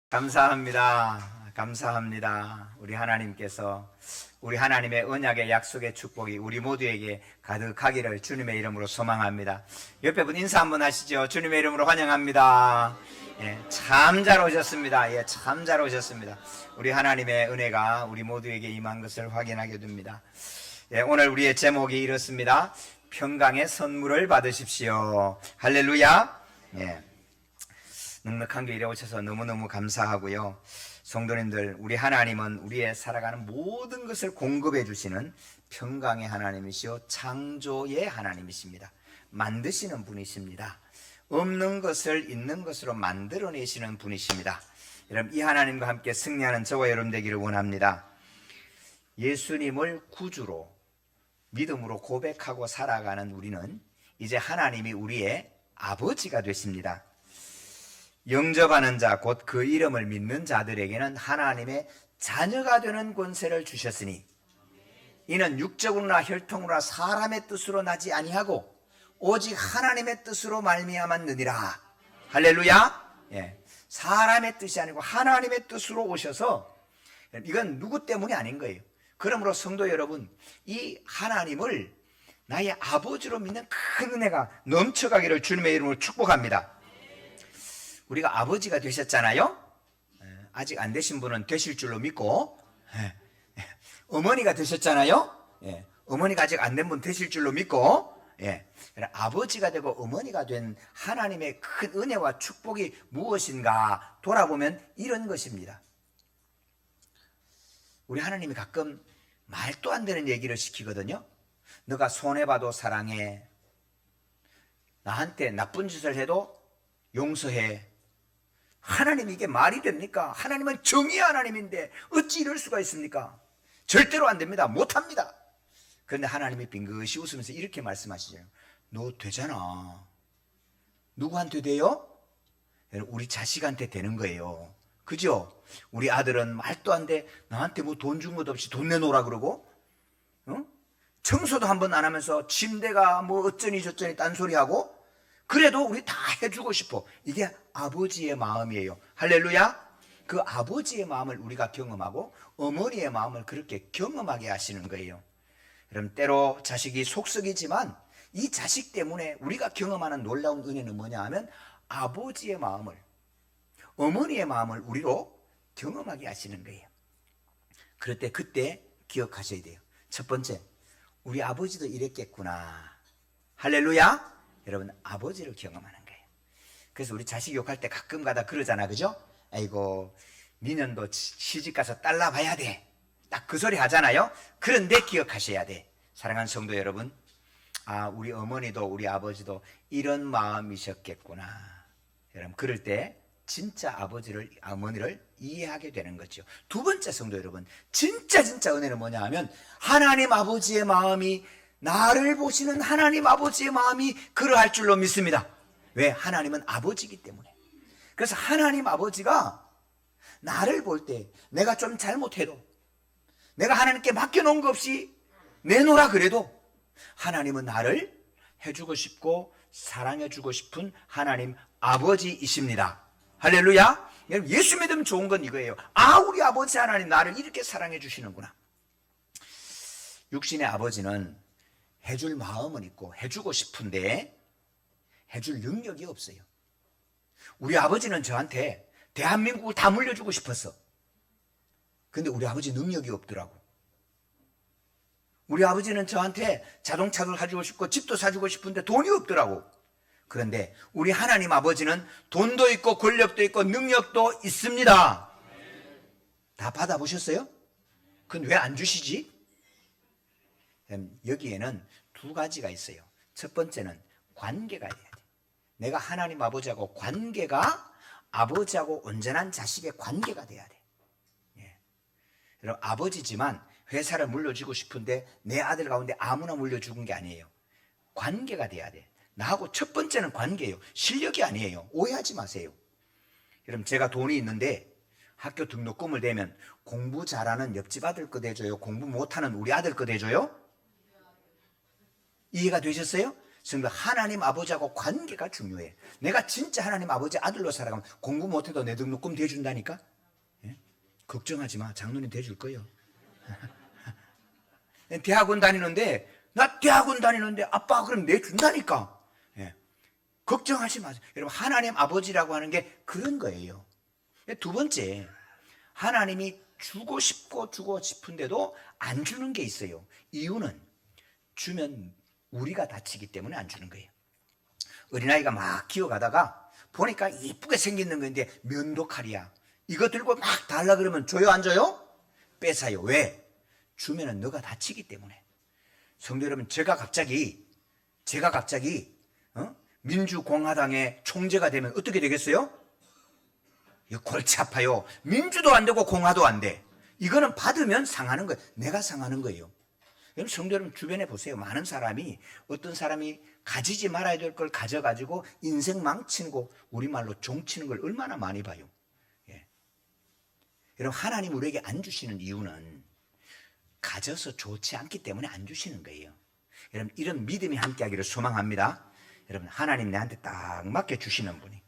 감사합니다. 감사합니다. 우리 하나님께서 우리 하나님의 언약의 약속의 축복이 우리 모두에게 가득하기를 주님의 이름으로 소망합니다. 옆에 분 인사 한번 하시죠. 주님의 이름으로 환영합니다. 참 잘 오셨습니다. 참 잘 오셨습니다. 우리 하나님의 은혜가 우리 모두에게 임한 것을 확인하게 됩니다. 오늘 우리의 제목이 이렇습니다. 평강의 선물을 받으십시오. 할렐루야. 넉넉한 교회에 오셔서 너무너무 감사하고요. 성도님들, 우리 하나님은 우리의 살아가는 모든 것을 공급해 주시는 평강의 하나님이시요 창조의 하나님이십니다. 만드시는 분이십니다. 없는 것을 있는 것으로 만들어내시는 분이십니다. 여러분, 이 하나님과 함께 승리하는 저와 여러분 되기를 원합니다. 예수님을 구주로 믿음으로 고백하고 살아가는 우리는 이제 하나님이 우리의 아버지가 되십니다. 영접하는 자, 곧 그 이름을 믿는 자들에게는 하나님의 자녀가 되는 권세를 주셨으니 이는 육적으로나 혈통으로나 사람의 뜻으로 나지 아니하고 오직 하나님의 뜻으로 말미암았느니라. 할렐루야. 사람의 뜻이 아니고 하나님의 뜻으로 오셔서, 이건 누구 때문이 아닌 거예요. 그러므로 성도 여러분, 이 하나님을 나의 아버지로 믿는 큰 은혜가 넘쳐가기를 주님의 이름으로 축복합니다. 우리가 아버지가 되셨잖아요. 아직 안 되신 분은 되실 줄로 믿고, 어머니가 되셨잖아요. 어머니가 아직 안 된 분 되실 줄로 믿고, 아버지가 되고 어머니가 된 하나님의 큰 은혜와 축복이 무엇인가 돌아보면 이런 것입니다. 우리 하나님이 가끔 말도 안 되는 얘기를 시키거든요. 너가 손해봐도 사랑해. 나한테 나쁜 짓을 해도 용서해. 하나님이 이게 말이 됩니까? 하나님은 정의의 하나님인데 어찌 이럴 수가 있습니까? 절대로 안 됩니다. 못합니다. 그런데 하나님이 빙긋이 웃으면서 이렇게 말씀하시죠. 너 되잖아. 누구한테 돼요? 우리 자식한테 되는 거예요. 그죠? 우리 아들은 말도 안 돼. 나한테 뭐 돈 준 것도 없이 돈 내놓으라 그러고, 청소도 한 번 안 하면서 침대가 뭐 어쩌니 저쩌니 딴소리하고, 그래도 우리 다 해주고 싶어. 이게 아버지의 마음이에요. 할렐루야. 그 아버지의 마음을 우리가 경험하고 어머니의 마음을 그렇게 경험하게 하시는 거예요. 그럼 때로 자식이 속썩이지만 이 자식 때문에 우리가 경험하는 놀라운 은혜는 뭐냐 하면 아버지의 마음을, 어머니의 마음을 우리로 경험하게 하시는 거예요. 그럴 때 그때 기억하셔야 돼요. 첫 번째, 우리 아버지도 이랬겠구나. 할렐루야. 여러분, 아버지를 경험하는 거예요. 그래서 우리 자식 욕할 때 가끔 가다 그러잖아. 그죠? 아이고, 니년도 시집가서 딸 낳아야 돼. 딱 그 소리 하잖아요. 그런데 기억하셔야 돼. 사랑하는 성도 여러분, 우리 어머니도 우리 아버지도 이런 마음이셨겠구나. 여러분, 그럴 때 진짜 아버지를, 어머니를 이해하게 되는 거죠. 두 번째, 성도 여러분, 진짜 은혜는 뭐냐 하면 하나님 아버지의 마음이, 나를 보시는 하나님 아버지의 마음이 그러할 줄로 믿습니다. 왜? 하나님은 아버지이기 때문에. 그래서 하나님 아버지가 나를 볼 때 내가 좀 잘못해도, 내가 하나님께 맡겨놓은 것 없이 내놓으라 그래도 하나님은 나를 해주고 싶고 사랑해주고 싶은 하나님 아버지이십니다. 할렐루야. 여러분, 예수 믿으면 좋은 건 이거예요. 우리 아버지 하나님 나를 이렇게 사랑해 주시는구나. 육신의 아버지는 해줄 마음은 있고 해주고 싶은데 해줄 능력이 없어요. 우리 아버지는 저한테 대한민국을 다 물려주고 싶었어. 근데 우리 아버지 능력이 없더라고. 우리 아버지는 저한테 자동차도 사주고 싶고 집도 사주고 싶은데 돈이 없더라고. 그런데 우리 하나님 아버지는 돈도 있고 권력도 있고 능력도 있습니다. 다 받아보셨어요? 그건 왜 안 주시지? 여기에는 두 가지가 있어요. 첫 번째는 관계가 돼야 돼. 내가 하나님 아버지하고 관계가 아버지하고 온전한 자식의 관계가 돼야 돼. 여러분, 아버지지만 회사를 물려주고 싶은데 내 아들 가운데 아무나 물려주는 게 아니에요. 관계가 돼야 돼. 나하고 첫 번째는 관계예요. 실력이 아니에요. 오해하지 마세요. 여러분, 제가 돈이 있는데 학교 등록금을 대면 공부 잘하는 옆집 아들 거 대줘요? 공부 못하는 우리 아들 거 대줘요? 이해가 되셨어요? 성도, 하나님 아버지하고 관계가 중요해. 내가 진짜 하나님 아버지 아들로 살아가면 공부 못해도 내 등록금 대준다니까. 예? 걱정하지 마. 장로님 대줄 거예요. 대학원 다니는데, 나 대학원 다니는데 아빠가 그럼 내준다니까. 예. 걱정하지 마세요. 여러분, 하나님 아버지라고 하는 게 그런 거예요. 두 번째, 하나님이 주고 싶은데도 안 주는 게 있어요. 이유는 주면 우리가 다치기 때문에 안 주는 거예요. 어린아이가 막 기어가다가 보니까 이쁘게 생긴 건데 면도칼이야. 이거 들고 막 달라 그러면 줘요, 안 줘요? 뺏어요. 왜? 주면은 너가 다치기 때문에. 성도 여러분, 제가 갑자기 민주공화당의 총재가 되면 어떻게 되겠어요? 이거 골치 아파요. 민주도 안 되고 공화도 안 돼. 이거는 받으면 상하는 거예요. 내가 상하는 거예요. 여러분, 성도 여러분, 주변에 보세요. 많은 사람이, 어떤 사람이 가지지 말아야 될 걸 가져가지고 인생 망치는 거, 우리말로 종치는 걸 얼마나 많이 봐요. 예. 여러분, 하나님 우리에게 안 주시는 이유는 가져서 좋지 않기 때문에 안 주시는 거예요. 여러분, 이런 믿음이 함께하기를 소망합니다. 여러분, 하나님 내한테 딱 맡겨 주시는 분이.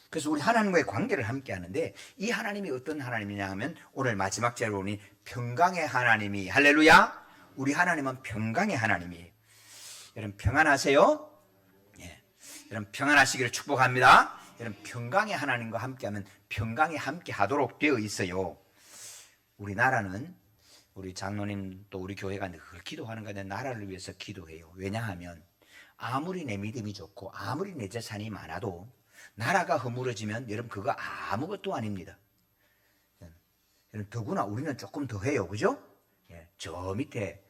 그래서 우리 하나님과의 관계를 함께 하는데, 이 하나님이 어떤 하나님이냐 하면 오늘 마지막 절에 보니 평강의 하나님이, 할렐루야, 우리 하나님은 평강의 하나님이에요. 여러분, 평안하세요? 예. 여러분, 평안하시기를 축복합니다. 여러분, 평강의 하나님과 함께하면 평강에 함께 하도록 되어 있어요. 우리나라는, 우리 장로님 또 우리 교회가 늘 기도하는 건데 나라를 위해서 기도해요. 왜냐하면 아무리 내 믿음이 좋고 아무리 내 재산이 많아도 나라가 허물어지면 여러분 그거 아무것도 아닙니다. 여러분, 더구나 우리는 조금 더 해요. 그죠? 예, 저 밑에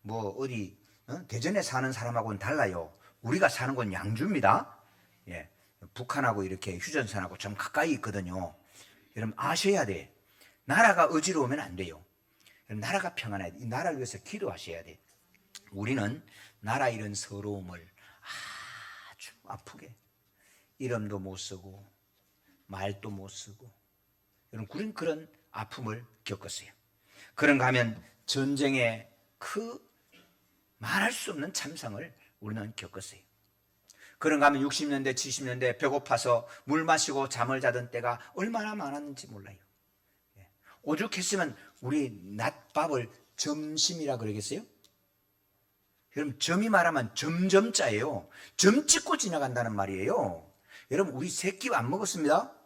뭐 어디 대전에 사는 사람하고는 달라요. 우리가 사는 건 양주입니다. 예, 북한하고 이렇게 휴전선하고 좀 가까이 있거든요. 여러분 아셔야 돼. 나라가 어지러우면 안 돼요. 나라가 평안해야 돼. 이 나라를 위해서 기도하셔야 돼. 우리는 나라 이런 서러움을 아주 아프게 이름도 못 쓰고 말도 못 쓰고, 여러분 우리는 그런 아픔을 겪었어요. 그런가 하면 전쟁의 그 말할 수 없는 참상을 우리는 겪었어요. 그런가 하면 60년대 70년대 배고파서 물 마시고 잠을 자던 때가 얼마나 많았는지 몰라요. 오죽했으면 우리 낮밥을 점심이라 그러겠어요? 여러분, 점이 말하면 점점자예요. 점 찍고 지나간다는 말이에요. 여러분, 우리 세 끼 안 먹었습니다.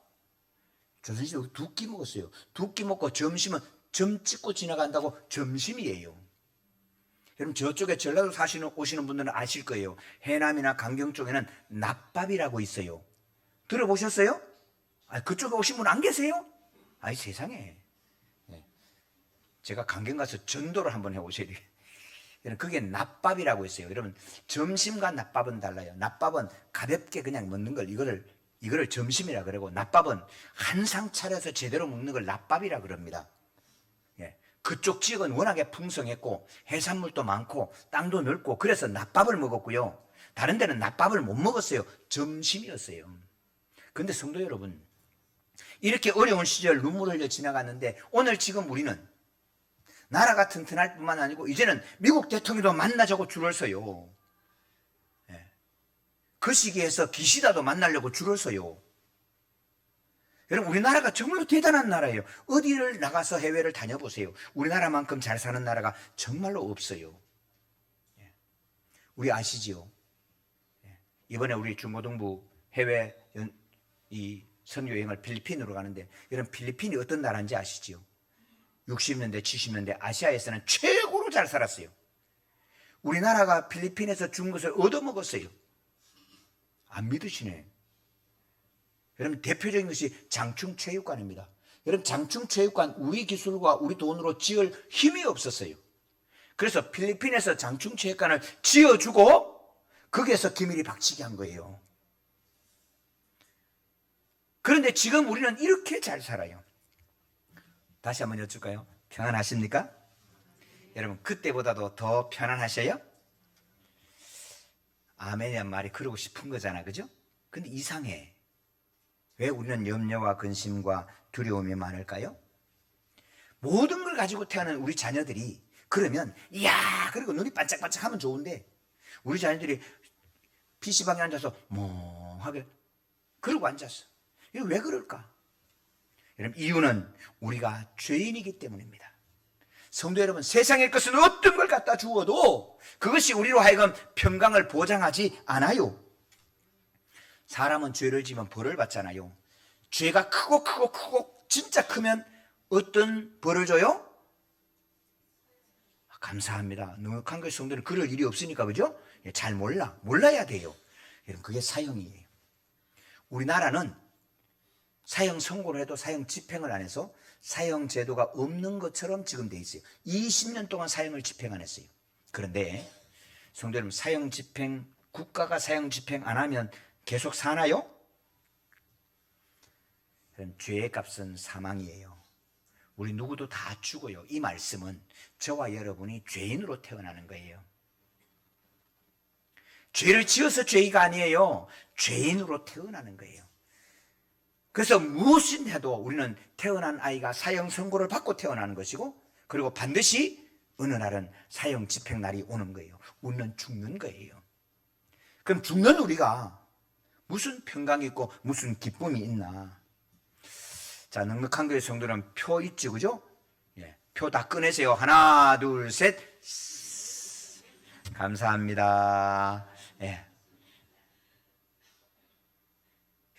조선시대 두 끼 먹었어요. 두 끼 먹고 점심은 점 찍고 지나간다고 점심이에요. 여러분, 저쪽에 전라도 오시는 분들은 아실 거예요. 해남이나 강경 쪽에는 낮밥이라고 있어요. 들어보셨어요? 그쪽에 오신 분 안 계세요? 세상에. 제가 강경 가서 전도를 한번 해오셔야 돼요. 그게 낮밥이라고 있어요. 여러분, 점심과 낮밥은 달라요. 낮밥은 가볍게 그냥 먹는 걸, 이거를 점심이라 그러고, 낮밥은 한 상 차려서 제대로 먹는 걸 낮밥이라 그럽니다. 예. 그쪽 지역은 워낙에 풍성했고 해산물도 많고 땅도 넓고 그래서 낮밥을 먹었고요. 다른 데는 낮밥을 못 먹었어요. 점심이었어요. 그런데 성도 여러분, 이렇게 어려운 시절 눈물 흘려 지나갔는데 오늘 지금 우리는 나라가 튼튼할 뿐만 아니고 이제는 미국 대통령도 만나자고 줄을 서요. 예. 그 시기에서 기시다도 만나려고 줄을 서요. 여러분, 우리나라가 정말로 대단한 나라예요. 어디를 나가서 해외를 다녀보세요. 우리나라만큼 잘 사는 나라가 정말로 없어요. 예. 우리 아시지요? 예. 이번에 우리 중고등부 해외 이 선교여행을 필리핀으로 가는데, 여러분 필리핀이 어떤 나라인지 아시지요? 60년대 70년대 아시아에서는 최고로 잘 살았어요. 우리나라가 필리핀에서 준 것을 얻어먹었어요. 안 믿으시네. 여러분, 대표적인 것이 장충체육관입니다. 여러분, 장충체육관 우리 기술과 우리 돈으로 지을 힘이 없었어요. 그래서 필리핀에서 장충체육관을 지어주고 거기에서 기밀이 박치게 한 거예요. 그런데 지금 우리는 이렇게 잘 살아요. 다시 한번 여쭐까요? 평안하십니까? 여러분, 그때보다도 더 편안하셔요? 아멘이란 말이 그러고 싶은 거잖아, 그죠? 근데 이상해. 왜 우리는 염려와 근심과 두려움이 많을까요? 모든 걸 가지고 태어난 우리 자녀들이 그러면 이야 그리고 눈이 반짝반짝하면 좋은데 우리 자녀들이 PC방에 앉아서 멍하게 그러고 앉았어. 이거 왜 그럴까? 여러분, 이유는 우리가 죄인이기 때문입니다. 성도 여러분, 세상의 것은 어떤 걸 갖다 주어도 그것이 우리로 하여금 평강을 보장하지 않아요. 사람은 죄를 지면 벌을 받잖아요. 죄가 크고 진짜 크면 어떤 벌을 줘요? 감사합니다. 넉넉한 교회 성도는 그럴 일이 없으니까, 그죠? 잘 몰라야 돼요. 여러분, 그게 사형이에요. 우리나라는 사형 선고를 해도 사형 집행을 안 해서 사형 제도가 없는 것처럼 지금 돼 있어요. 20년 동안 사형을 집행 안 했어요. 그런데 성도 여러분, 사형 집행, 국가가 사형 집행 안 하면 계속 사나요? 그럼 죄의 값은 사망이에요. 우리 누구도 다 죽어요. 이 말씀은 저와 여러분이 죄인으로 태어나는 거예요. 죄를 지어서 죄가 아니에요. 죄인으로 태어나는 거예요. 그래서 무엇을 해도 우리는 태어난 아이가 사형 선고를 받고 태어나는 것이고, 그리고 반드시 어느 날은 사형 집행 날이 오는 거예요. 우리는 죽는 거예요. 그럼 죽는 우리가 무슨 평강이 있고 무슨 기쁨이 있나? 자, 넉넉한 교회 성도는 표 있죠, 그죠? 예, 표 다 꺼내세요. 하나, 둘, 셋. 감사합니다. 예.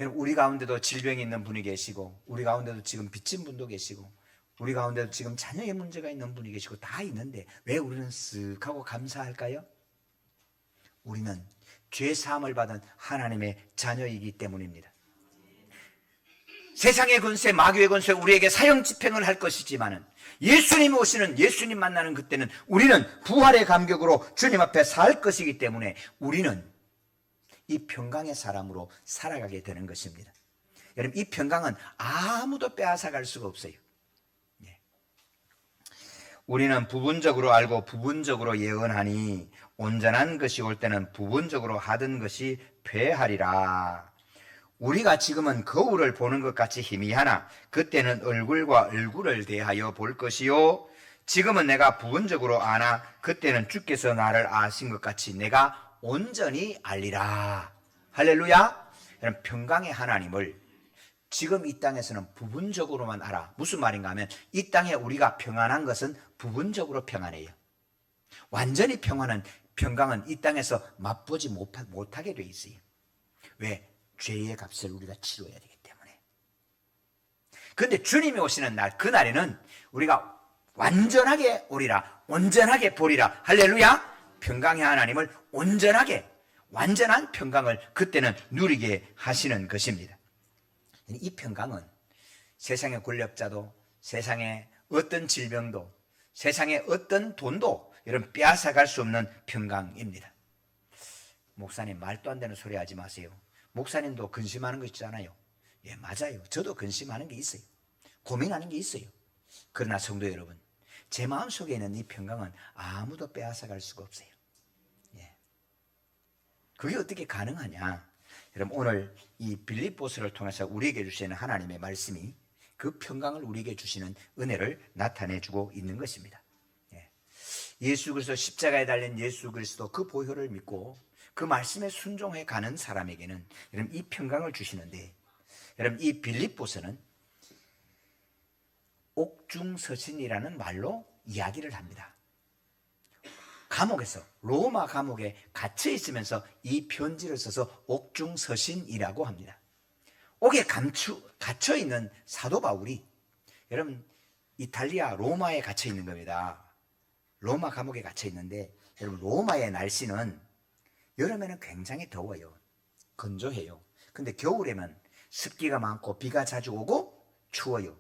여러분, 우리 가운데도 질병이 있는 분이 계시고, 우리 가운데도 지금 빚진 분도 계시고, 우리 가운데도 지금 자녀의 문제가 있는 분이 계시고, 다 있는데 왜 우리는 쓱 하고 감사할까요? 우리는 죄 사함을 받은 하나님의 자녀이기 때문입니다. 세상의 권세, 마귀의 권세, 우리에게 사형 집행을 할 것이지만은 예수님이 오시는, 예수님 만나는 그때는 우리는 부활의 감격으로 주님 앞에 살 것이기 때문에 우리는 이 평강의 사람으로 살아가게 되는 것입니다. 여러분, 이 평강은 아무도 빼앗아갈 수가 없어요. 우리는 부분적으로 알고 부분적으로 예언하니 온전한 것이 올 때는 부분적으로 하던 것이 패하리라. 우리가 지금은 거울을 보는 것 같이 희미하나 그때는 얼굴과 얼굴을 대하여 볼 것이요, 지금은 내가 부분적으로 아나 그때는 주께서 나를 아신 것 같이 내가 온전히 알리라. 할렐루야. 여러분, 평강의 하나님을 지금 이 땅에서는 부분적으로만 알아. 무슨 말인가 하면 이 땅에 우리가 평안한 것은 부분적으로 평안해요. 완전히 평강은 이 땅에서 맛보지 못하게 돼 있어요. 왜? 죄의 값을 우리가 치러야 되기 때문에. 그런데 주님이 오시는 날, 그날에는 우리가 완전하게 오리라, 온전하게 보리라. 할렐루야. 평강의 하나님을 온전하게, 완전한 평강을 그때는 누리게 하시는 것입니다. 이 평강은 세상의 권력자도, 세상의 어떤 질병도, 세상의 어떤 돈도 여러분 빼앗아갈 수 없는 평강입니다. 목사님, 말도 안 되는 소리 하지 마세요. 목사님도 근심하는 거 있잖아요. 예, 맞아요. 저도 근심하는 게 있어요. 고민하는 게 있어요. 그러나 성도 여러분, 제 마음속에 있는 이 평강은 아무도 빼앗아갈 수가 없어요. 예. 그게 어떻게 가능하냐? 여러분, 오늘 이 빌립보서를 통해서 우리에게 주시는 하나님의 말씀이 그 평강을 우리에게 주시는 은혜를 나타내주고 있는 것입니다. 예. 예수 그리스도, 십자가에 달린 예수 그리스도 그 보혈을 믿고 그 말씀에 순종해 가는 사람에게는 여러분 이 평강을 주시는데, 여러분 이 빌립보서는 옥중서신이라는 말로 이야기를 합니다. 감옥에서, 로마 감옥에 갇혀 있으면서 이 편지를 써서 옥중서신이라고 합니다. 옥에 갇혀 있는 사도 바울이, 여러분 이탈리아 로마에 갇혀 있는 겁니다. 로마 감옥에 갇혀 있는데, 여러분 로마의 날씨는 여름에는 굉장히 더워요. 건조해요. 근데 겨울에는 습기가 많고 비가 자주 오고 추워요.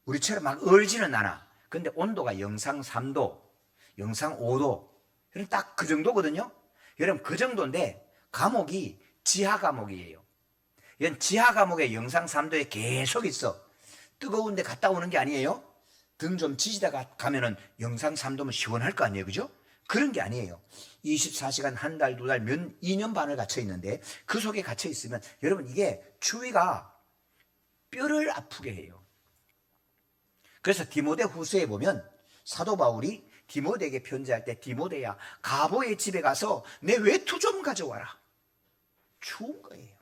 우리처럼 막 얼지는 않아. 근데 온도가 영상 3도, 영상 5도, 여러분 딱 그 정도거든요. 여러분 그 정도인데 감옥이 지하 감옥이에요. 이건 지하 감옥에 영상 3도에 계속 있어. 뜨거운데 갔다 오는 게 아니에요. 등 좀 지지다가 가면은 영상 3도면 시원할 거 아니에요, 그죠? 그런 게 아니에요. 24시간, 한 달, 두 달, 2년 반을 갇혀 있는데 그 속에 갇혀 있으면 여러분 이게 추위가 뼈를 아프게 해요. 그래서 디모데 후서에 보면 사도 바울이 디모데에게 편지할 때 디모데야 가보의 집에 가서 내 외투 좀 가져와라. 추운 거예요.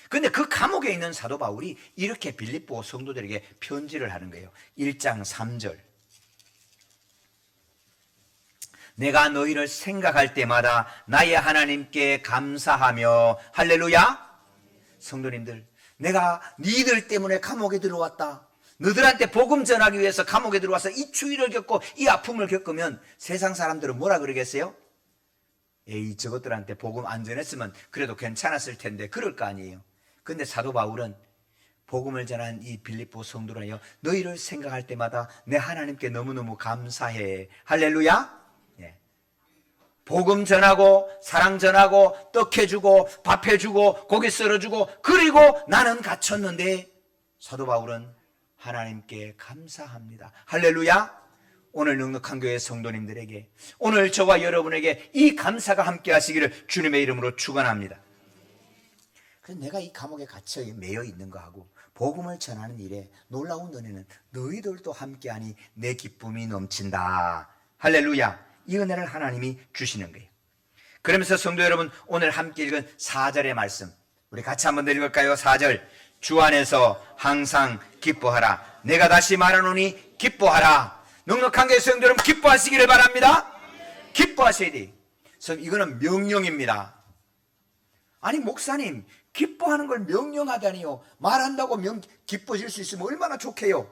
근데 그 감옥에 있는 사도 바울이 이렇게 빌립보 성도들에게 편지를 하는 거예요. 1장 3절. 내가 너희를 생각할 때마다 나의 하나님께 감사하며. 할렐루야. 성도님들, 내가 니들 때문에 감옥에 들어왔다. 너들한테 복음 전하기 위해서 감옥에 들어와서 이 추위를 겪고 이 아픔을 겪으면 세상 사람들은 뭐라 그러겠어요? 에이, 저것들한테 복음 안 전했으면 그래도 괜찮았을 텐데 그럴 거 아니에요. 근데 사도 바울은 복음을 전한 이 빌립보 성도라요, 너희를 생각할 때마다 내 하나님께 너무너무 감사해. 할렐루야. 예. 복음 전하고 사랑 전하고 떡 해주고 밥 해주고 고기 썰어주고 그리고 나는 갇혔는데 사도 바울은 하나님께 감사합니다. 할렐루야. 오늘 넉넉한 교회 성도님들에게, 오늘 저와 여러분에게 이 감사가 함께 하시기를 주님의 이름으로 축원합니다. 그래서 내가 이 감옥에 갇혀 매여 있는 거하고 복음을 전하는 일에 놀라운 은혜는 너희들도 함께하니 내 기쁨이 넘친다. 할렐루야. 이 은혜를 하나님이 주시는 거예요. 그러면서 성도 여러분, 오늘 함께 읽은 4절의 말씀 우리 같이 한번 읽을까요? 4절. 주 안에서 항상 기뻐하라. 내가 다시 말하노니 기뻐하라. 넉넉한 교회 성도 여러분, 기뻐하시기를 바랍니다. 기뻐하셔야 돼. 이거는 명령입니다. 아니 목사님, 기뻐하는 걸 명령하다니요. 말한다고 기뻐질 수 있으면 얼마나 좋게요.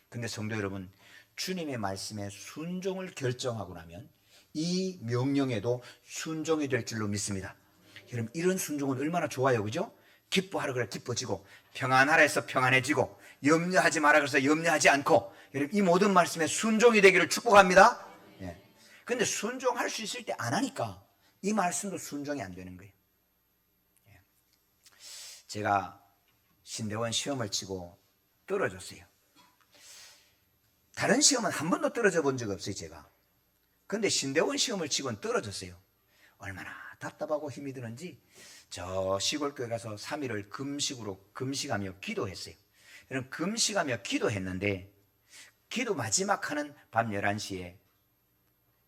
근데 성도 여러분, 주님의 말씀에 순종을 결정하고 나면 이 명령에도 순종이 될 줄로 믿습니다. 여러분, 이런 순종은 얼마나 좋아요, 그죠? 기뻐하라 그래 기뻐지고, 평안하라 해서 평안해지고, 염려하지 마라 그래서 염려하지 않고, 여러분 이 모든 말씀에 순종이 되기를 축복합니다. 예. 근데 순종할 수 있을 때 안 하니까 이 말씀도 순종이 안 되는 거예요. 예. 제가 신대원 시험을 치고 떨어졌어요. 다른 시험은 한 번도 떨어져 본 적 없어요, 제가. 근데 신대원 시험을 치고는 떨어졌어요. 얼마나 답답하고 힘이 드는지 저 시골교회 가서 3일을 금식하며 기도했어요. 여러분, 금식하며 기도했는데 기도 마지막 하는 밤 11시에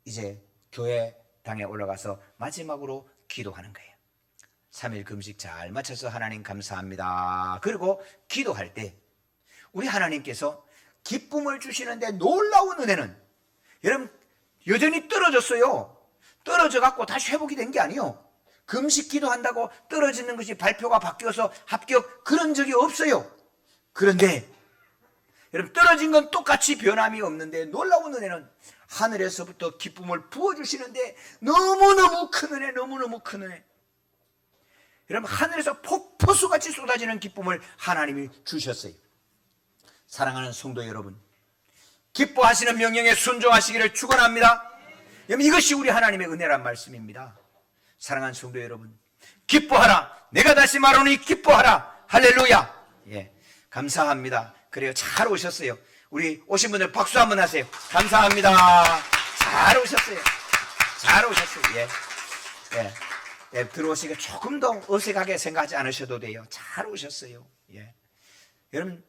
이제 교회당에 올라가서 마지막으로 기도하는 거예요. 3일 금식 잘 마쳐서 하나님 감사합니다. 그리고 기도할 때 우리 하나님께서 기쁨을 주시는데 놀라운 은혜는, 여러분 여전히 떨어졌어요. 떨어져 갖고 다시 회복이 된 게 아니에요. 금식 기도한다고 떨어지는 것이 발표가 바뀌어서 합격, 그런 적이 없어요. 그런데 여러분, 떨어진 건 똑같이 변함이 없는데 놀라운 은혜는 하늘에서부터 기쁨을 부어주시는데 너무너무 큰 은혜, 너무너무 큰 은혜. 여러분, 하늘에서 폭포수같이 쏟아지는 기쁨을 하나님이 주셨어요. 사랑하는 성도 여러분, 기뻐하시는 명령에 순종하시기를 축원합니다. 여러분, 이것이 우리 하나님의 은혜란 말씀입니다. 사랑하는 성도 여러분, 기뻐하라. 내가 다시 말하노니 기뻐하라. 할렐루야. 예, 감사합니다. 그래요, 잘 오셨어요. 우리 오신 분들 박수 한번 하세요. 감사합니다. 잘 오셨어요. 잘 오셨어요. 예. 예. 예, 들어오시니까 조금 더 어색하게 생각하지 않으셔도 돼요. 잘 오셨어요. 예. 여러분,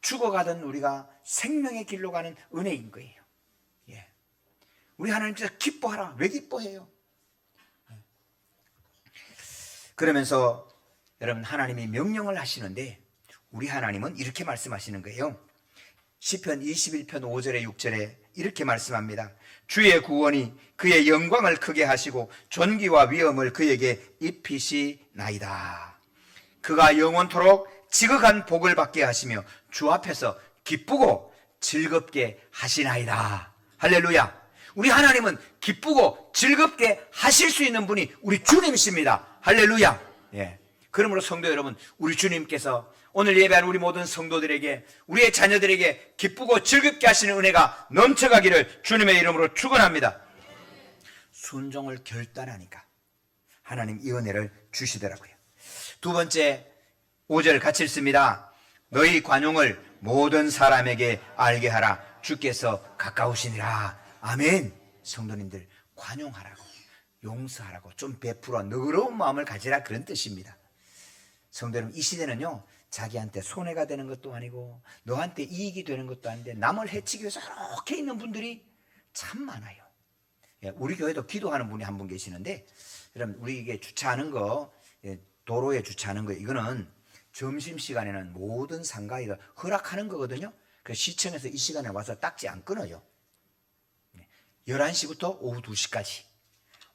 죽어가던 우리가 생명의 길로 가는 은혜인 거예요. 예. 우리 하나님께서 기뻐하라. 왜 기뻐해요? 예. 그러면서 여러분, 하나님이 명령을 하시는데 우리 하나님은 이렇게 말씀하시는 거예요. 시편 21편 5절에 6절에 이렇게 말씀합니다. 주의 구원이 그의 영광을 크게 하시고 존귀와 위엄을 그에게 입히시나이다. 그가 영원토록 지극한 복을 받게 하시며 주 앞에서 기쁘고 즐겁게 하시나이다. 할렐루야. 우리 하나님은 기쁘고 즐겁게 하실 수 있는 분이 우리 주님이십니다. 할렐루야. 예. 그러므로 성도 여러분, 우리 주님께서 오늘 예배한 우리 모든 성도들에게, 우리의 자녀들에게 기쁘고 즐겁게 하시는 은혜가 넘쳐가기를 주님의 이름으로 축원합니다. 순종을 결단하니까 하나님 이 은혜를 주시더라고요. 두 번째 5절 같이 읽습니다. 너희 관용을 모든 사람에게 알게 하라. 주께서 가까우시니라. 아멘. 성도님들, 관용하라고, 용서하라고, 좀 베풀어 너그러운 마음을 가지라, 그런 뜻입니다. 성도 여러분, 이 시대는요, 자기한테 손해가 되는 것도 아니고 너한테 이익이 되는 것도 아닌데 남을 해치기 위해서 이렇게 있는 분들이 참 많아요. 예, 우리 교회도 기도하는 분이 한 분 계시는데, 여러분 우리 이게 주차하는 거, 도로에 주차하는 거, 이거는 점심시간에는 모든 상가에다 허락하는 거거든요. 그래서 시청에서 이 시간에 와서 딱지 안 끊어요. 11시부터 오후 2시까지.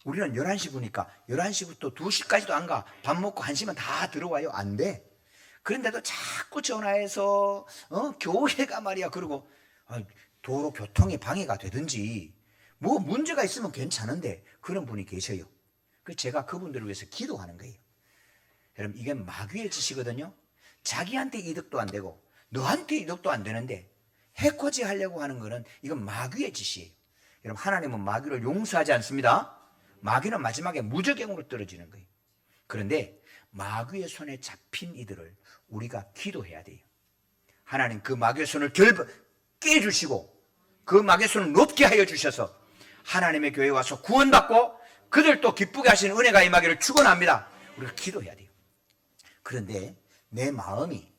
우리는 11시 보니까 11시부터 2시까지도 안 가. 밥 먹고 1시면 다 들어와요. 안 돼. 그런데도 자꾸 전화해서 교회가 말이야. 그러고 도로 교통에 방해가 되든지 뭐 문제가 있으면 괜찮은데 그런 분이 계셔요. 그래서 제가 그분들을 위해서 기도하는 거예요. 여러분 이게 마귀의 짓이거든요. 자기한테 이득도 안 되고 너한테 이득도 안 되는데 해코지 하려고 하는 거는 이건 마귀의 짓이에요. 여러분 하나님은 마귀를 용서하지 않습니다. 마귀는 마지막에 무적행으로 떨어지는 거예요. 그런데 마귀의 손에 잡힌 이들을 우리가 기도해야 돼요. 하나님 그 마귀의 손을 깨주시고 그 마귀의 손을 높게 하여 주셔서 하나님의 교회에 와서 구원받고 그들도 기쁘게 하시는 은혜가 임하기를 축원합니다. 우리가 기도해야 돼요. 그런데 내 마음이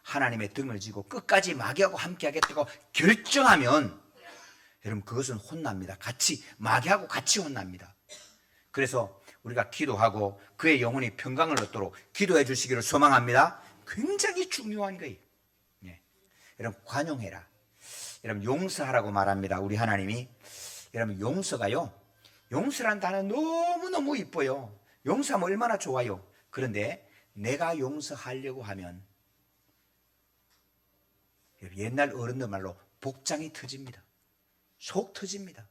하나님의 등을 지고 끝까지 마귀하고 함께 하겠다고 결정하면 여러분 그것은 혼납니다. 마귀하고 같이 혼납니다. 그래서 우리가 기도하고 그의 영혼이 평강을 얻도록 기도해 주시기를 소망합니다. 굉장히 중요한 거예요. 네. 여러분 관용해라. 여러분 용서하라고 말합니다. 우리 하나님이. 여러분 용서가요. 용서란 단어 너무너무 이뻐요. 용서하면 얼마나 좋아요. 그런데 내가 용서하려고 하면 옛날 어른들 말로 복장이 터집니다. 속 터집니다.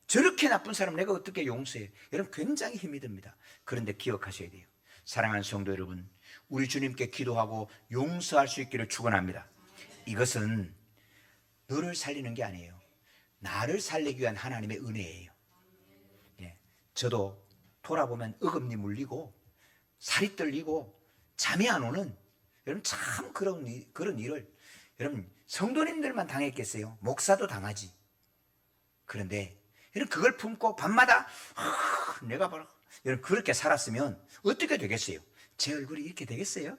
저렇게 나쁜 사람 내가 어떻게 용서해? 여러분 굉장히 힘이 듭니다. 그런데 기억하셔야 돼요. 사랑하는 성도 여러분, 우리 주님께 기도하고 용서할 수 있기를 축원합니다. 이것은 너를 살리는 게 아니에요. 나를 살리기 위한 하나님의 은혜예요. 예, 저도 돌아보면 어금니 물리고 살이 떨리고 잠이 안 오는 여러분 참 그런 일을 여러분 성도님들만 당했겠어요? 목사도 당하지. 그런데 여러분 그걸 품고 밤마다 내가 바로 여러분 그렇게 살았으면 어떻게 되겠어요? 제 얼굴이 이렇게 되겠어요?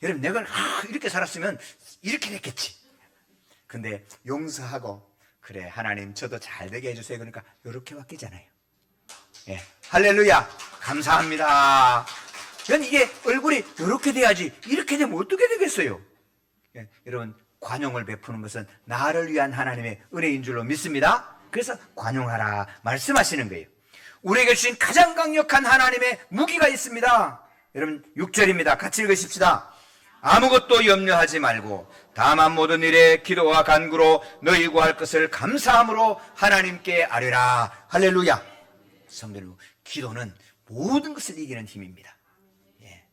여러분 내가 이렇게 살았으면 이렇게 됐겠지. 근데 용서하고 그래 하나님 저도 잘 되게 해주세요. 그러니까 이렇게 바뀌잖아요. 예, 할렐루야 감사합니다. 그럼 이게 얼굴이 이렇게 돼야지 이렇게 되면 어떻게 되겠어요? 예, 여러분 관용을 베푸는 것은 나를 위한 하나님의 은혜인 줄로 믿습니다. 그래서 관용하라 말씀하시는 거예요. 우리에게 주신 가장 강력한 하나님의 무기가 있습니다. 여러분 6절입니다. 같이 읽으십시다. 아무것도 염려하지 말고 다만 모든 일에 기도와 간구로 너희 구할 것을 감사함으로 하나님께 아뢰라. 할렐루야. 성도님 기도는 모든 것을 이기는 힘입니다. 예.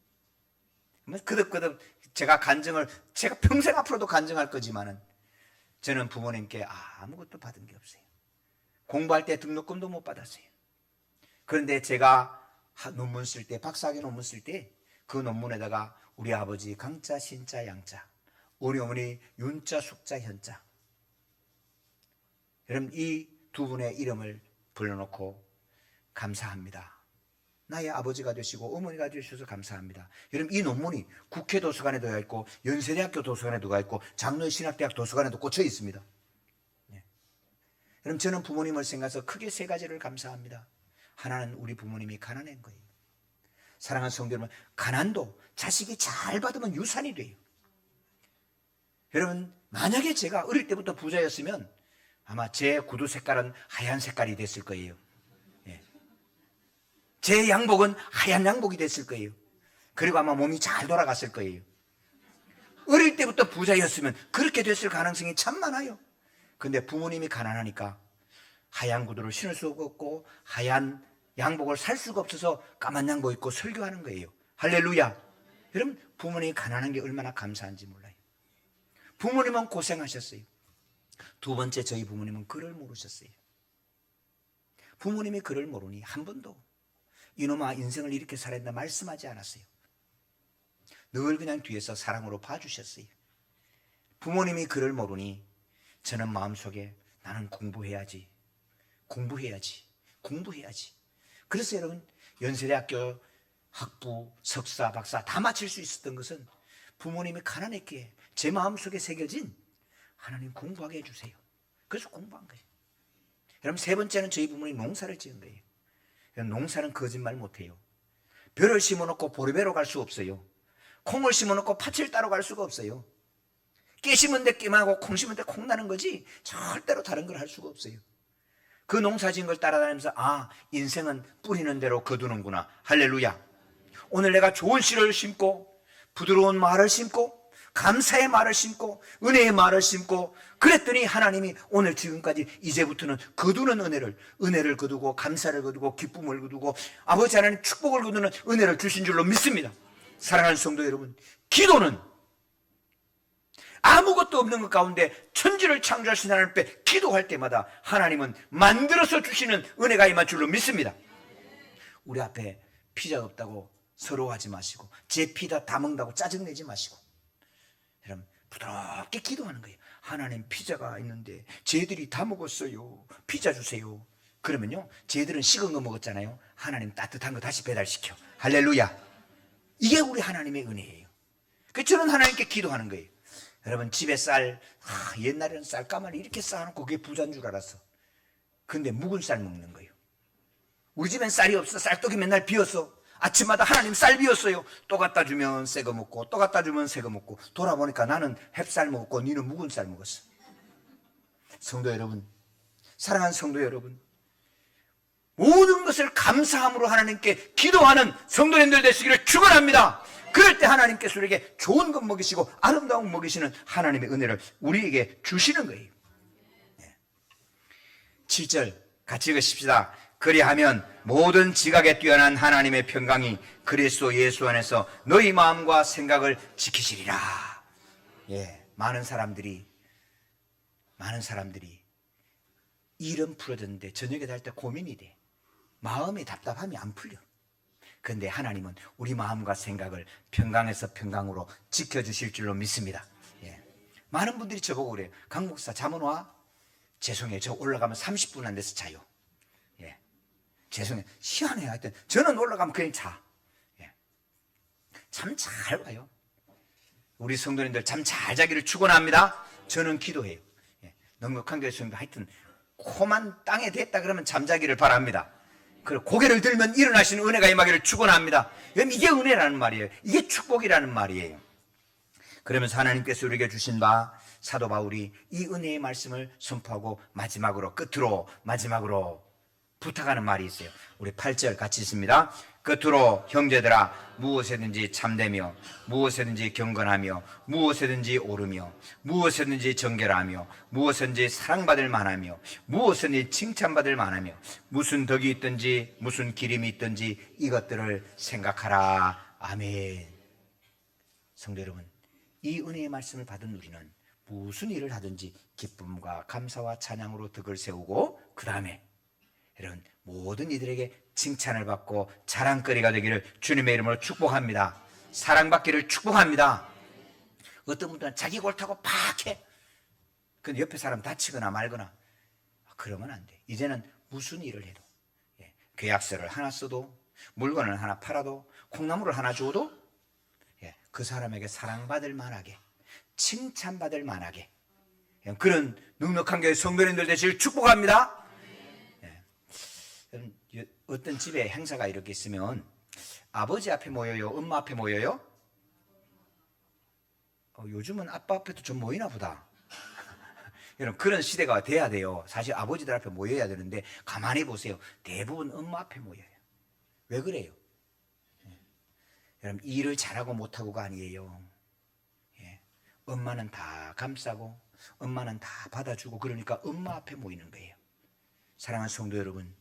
그득그득 제가 평생 앞으로도 간증할 거지만은 저는 부모님께 아무것도 받은 게 없어요. 공부할 때 등록금도 못 받았어요. 그런데 제가 논문 쓸 때, 박사학위 논문 쓸 때 그 논문에다가 우리 아버지 강자, 신자, 양자, 우리 어머니 윤자, 숙자, 현자. 여러분 이 두 분의 이름을 불러놓고 감사합니다. 나의 아버지가 되시고 어머니가 되셔서 감사합니다. 여러분 이 논문이 국회 도서관에도 가 있고 연세대학교 도서관에도 가 있고 장로의 신학대학 도서관에도 꽂혀 있습니다. 네. 여러분 저는 부모님을 생각해서 크게 세 가지를 감사합니다. 하나는 우리 부모님이 가난한 거예요. 사랑하는 성도 여러분, 가난도 자식이 잘 받으면 유산이 돼요. 여러분 만약에 제가 어릴 때부터 부자였으면 아마 제 구두 색깔은 하얀 색깔이 됐을 거예요. 제 양복은 하얀 양복이 됐을 거예요. 그리고 아마 몸이 잘 돌아갔을 거예요. 어릴 때부터 부자였으면 그렇게 됐을 가능성이 참 많아요. 근데 부모님이 가난하니까 하얀 구두를 신을 수가 없고 하얀 양복을 살 수가 없어서 까만 양복 입고 설교하는 거예요. 할렐루야. 여러분 부모님이 가난한 게 얼마나 감사한지 몰라요. 부모님은 고생하셨어요. 두 번째 저희 부모님은 글을 모르셨어요. 부모님이 글을 모르니 한 번도 이놈아 인생을 이렇게 살아야 된다 말씀하지 않았어요. 늘 그냥 뒤에서 사랑으로 봐주셨어요. 부모님이 글을 모르니 저는 마음속에 나는 공부해야지. 그래서 여러분 연세대학교 학부, 석사, 박사 다 마칠 수 있었던 것은 부모님이 가난했기에 제 마음속에 새겨진 하나님 공부하게 해주세요. 그래서 공부한 거예요. 여러분, 세 번째는 저희 부모님이 농사를 지은 거예요. 농사는 거짓말 못해요. 벼를 심어놓고 보리배로 갈 수 없어요. 콩을 심어놓고 팥을 따러 갈 수가 없어요. 깨 심은 데 깨하고 콩 심은 데 콩 나는 거지 절대로 다른 걸 할 수가 없어요. 그 농사 지은 걸 따라다니면서 인생은 뿌리는 대로 거두는구나. 할렐루야. 오늘 내가 좋은 씨를 심고 부드러운 말을 심고 감사의 말을 심고 은혜의 말을 심고 그랬더니 하나님이 오늘 지금까지 이제부터는 거두는 은혜를 거두고 감사를 거두고 기쁨을 거두고 아버지 하나님 축복을 거두는 은혜를 주신 줄로 믿습니다. 사랑하는 성도 여러분, 기도는 아무것도 없는 것 가운데 천지를 창조하신 하나님 앞에 기도할 때마다 하나님은 만들어서 주시는 은혜가 임할 줄로 믿습니다. 우리 앞에 피자가 없다고 서러워하지 마시고 제 피자 다 먹는다고 짜증내지 마시고 여러분 부드럽게 기도하는 거예요. 하나님, 피자가 있는데 쟤들이 다 먹었어요. 피자 주세요. 그러면요, 쟤들은 식은 거 먹었잖아요. 하나님 따뜻한 거 다시 배달시켜. 할렐루야. 이게 우리 하나님의 은혜예요. 그래서 저는 하나님께 기도하는 거예요. 여러분, 집에 쌀, 옛날에는 쌀가마를 이렇게 쌓아놓고 그게 부자인 줄 알았어. 근데 묵은 쌀 먹는 거예요. 우리 집엔 쌀이 없어. 쌀떡이 맨날 비었어. 아침마다 하나님 쌀 비었어요. 또 갖다 주면 새 거 먹고 또 갖다 주면 새 거 먹고 돌아보니까 나는 햅쌀 먹고 니는 묵은 쌀 먹었어. 성도 여러분, 사랑하는 성도 여러분, 모든 것을 감사함으로 하나님께 기도하는 성도님들 되시기를 축원합니다. 그럴 때 하나님께서 우리에게 좋은 것 먹이시고 아름다운 것 먹이시는 하나님의 은혜를 우리에게 주시는 거예요. 7절 같이 읽으십시다. 그리하면 모든 지각에 뛰어난 하나님의 평강이 그리스도 예수 안에서 너희 마음과 생각을 지키시리라. 많은 사람들이 일은 풀어졌는데 저녁에 잘 때 고민이 돼. 마음의 답답함이 안 풀려. 그런데 하나님은 우리 마음과 생각을 평강에서 평강으로 지켜주실 줄로 믿습니다. 많은 분들이 저보고 그래요. 강 목사 잠은 와? 죄송해요. 저 올라가면 30분 안 돼서 자요. 죄송해요. 희한해요. 하여튼 저는 올라가면 그냥 자. 잠 잘 와요. 우리 성도님들 잠 잘 자기를 축원합니다. 저는 기도해요. 넉넉한 교회 성도 하여튼 코만 땅에 댔다 그러면 잠자기를 바랍니다. 그리고 고개를 들면 일어나시는 은혜가 임하기를 축원합니다. 이게 은혜라는 말이에요. 이게 축복이라는 말이에요. 그러면서 하나님께서 우리에게 주신 바 사도 바울이 이 은혜의 말씀을 선포하고 마지막으로 부탁하는 말이 있어요. 우리 8절 같이 있습니다. 끝으로 형제들아, 무엇에든지 참되며 무엇에든지 경건하며 무엇에든지 오르며 무엇에든지 정결하며 무엇에든지 사랑받을 만하며 무엇에든지 칭찬받을 만하며 무슨 덕이 있든지 무슨 기림이 있든지 이것들을 생각하라. 아멘. 성도 여러분, 이 은혜의 말씀을 받은 우리는 무슨 일을 하든지 기쁨과 감사와 찬양으로 덕을 세우고 그 다음에 여러분 모든 이들에게 칭찬을 받고 자랑거리가 되기를 주님의 이름으로 축복합니다. 사랑받기를 축복합니다. 어떤 분들은 자기 골타고 팍 해. 근데 옆에 사람 다치거나 말거나 그러면 안 돼. 이제는 무슨 일을 해도 계약서를 하나 써도 물건을 하나 팔아도 콩나물을 하나 주어도 그 사람에게 사랑받을 만하게 칭찬받을 만하게 그런 넉넉한 교회 성도님들 되시길 축복합니다. 어떤 집에 행사가 이렇게 있으면 아버지 앞에 모여요? 엄마 앞에 모여요? 요즘은 아빠 앞에도 좀 모이나 보다. 여러분 그런 시대가 돼야 돼요. 사실 아버지들 앞에 모여야 되는데 가만히 보세요. 대부분 엄마 앞에 모여요. 왜 그래요? 여러분 일을 잘하고 못하고가 아니에요. 엄마는 다 감싸고 엄마는 다 받아주고 그러니까 엄마 앞에 모이는 거예요. 사랑하는 성도 여러분,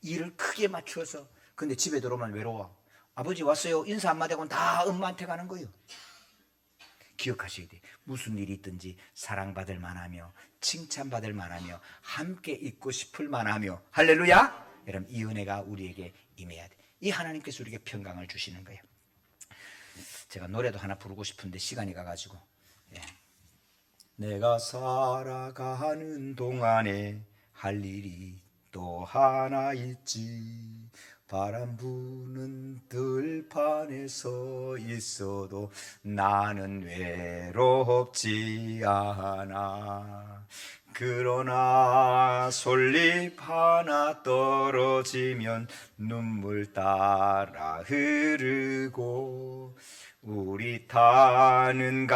일을 크게 맞추어서 근데 집에 들어오면 외로워. 아버지 왔어요. 인사 한마디 하고는 다 엄마한테 가는 거예요. 기억하셔야 돼. 무슨 일이 있든지 사랑받을 만하며 칭찬받을 만하며 함께 있고 싶을 만하며 할렐루야. 여러분 이 은혜가 우리에게 임해야 돼. 이 하나님께서 우리에게 평강을 주시는 거예요. 제가 노래도 하나 부르고 싶은데 시간이 가가지고 내가 살아가는 동안에 할 일이 또 하나 있지. 바람 부는 들판에 서 있어도 나는 외롭지 않아. 그러나 솔잎 하나 떨어지면 눈물 따라 흐르고 우리 타는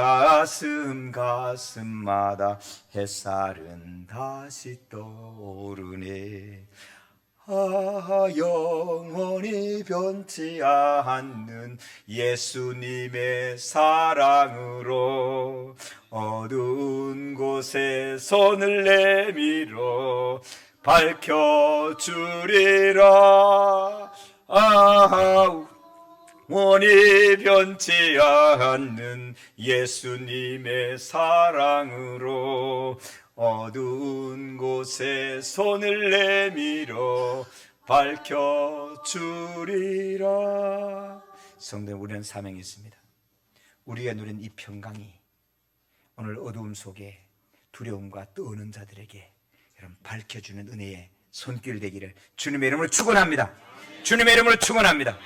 가슴마다 햇살은 다시 떠오르네. 아, 영원히 변치 않는 예수님의 사랑으로 어두운 곳에 손을 내밀어 밝혀주리라. 아, 영원히 변치 않는 예수님의 사랑으로 어두운 곳에 손을 내밀어 밝혀주리라. 성도님, 우리는 사명이 있습니다. 우리가 누린 이 평강이 오늘 어두움 속에 두려움과 떠오는 자들에게 여러분 밝혀주는 은혜의 손길 되기를 주님의 이름으로 축원합니다. 주님의 이름으로 축원합니다.